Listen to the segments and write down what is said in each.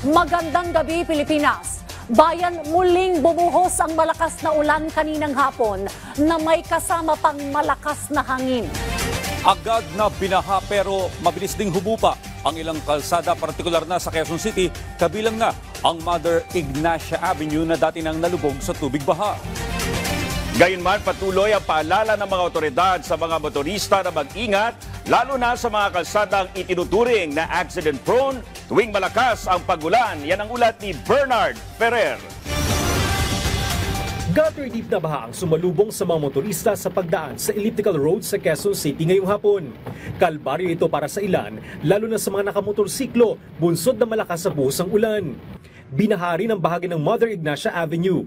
Magandang gabi, Pilipinas. Bayan, muling bumuhos ang malakas na ulan kaninang hapon na may kasama pang malakas na hangin. Agad na binaha pero mabilis ding humupa ang ilang kalsada, partikular na sa Quezon City, kabilang na ang Mother Ignacia Avenue na dati nang nalubog sa tubig baha. Gayunman, patuloy ang paalala ng mga otoridad sa mga motorista na mag-ingat, lalo na sa mga kalsadang itinuturing na accident-prone tuwing malakas ang pagulan. Yan ang ulat ni Bernard Ferrer. Gutter deep na baha ang sumalubong sa mga motorista sa pagdaan sa elliptical road sa Quezon City ngayong hapon. Kalbaryo ito para sa ilan, lalo na sa mga nakamotorsiklo, bunsod na malakas sa buhos ang ulan. Binahari ng bahagi ng Mother Ignacia Avenue.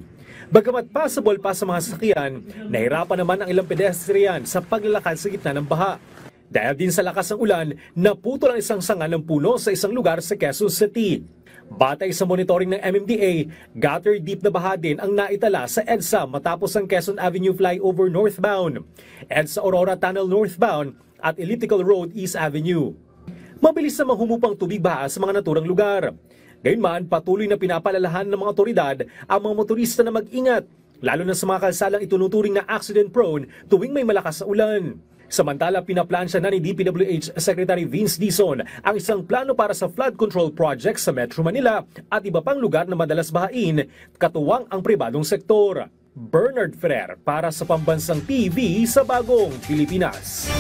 Bagamat possible pa sa mga sasakyan, nahirapan naman ang ilang pedestrian sa paglalakad sa gitna ng baha. Dahil din sa lakas ng ulan, naputol ang isang sanga ng puno sa isang lugar sa Quezon City. Batay sa monitoring ng MMDA, gutter deep na baha din ang naitala sa EDSA matapos ang Quezon Avenue flyover northbound, EDSA Aurora Tunnel northbound at Elliptical Road East Avenue. Mabilis na mahumupang tubig baha sa mga naturang lugar. Gayunman, patuloy na pinapalalahan ng mga otoridad ang mga motorista na mag-ingat, lalo na sa mga kalsadang itunuturing na accident-prone tuwing may malakas na ulan. Samantala, pinaplansya na ni DPWH Secretary Vince Dizon ang isang plano para sa flood control project sa Metro Manila at iba pang lugar na madalas bahain, katuwang ang pribadong sektor. Bernard Ferrer para sa Pambansang TV sa Bagong Pilipinas.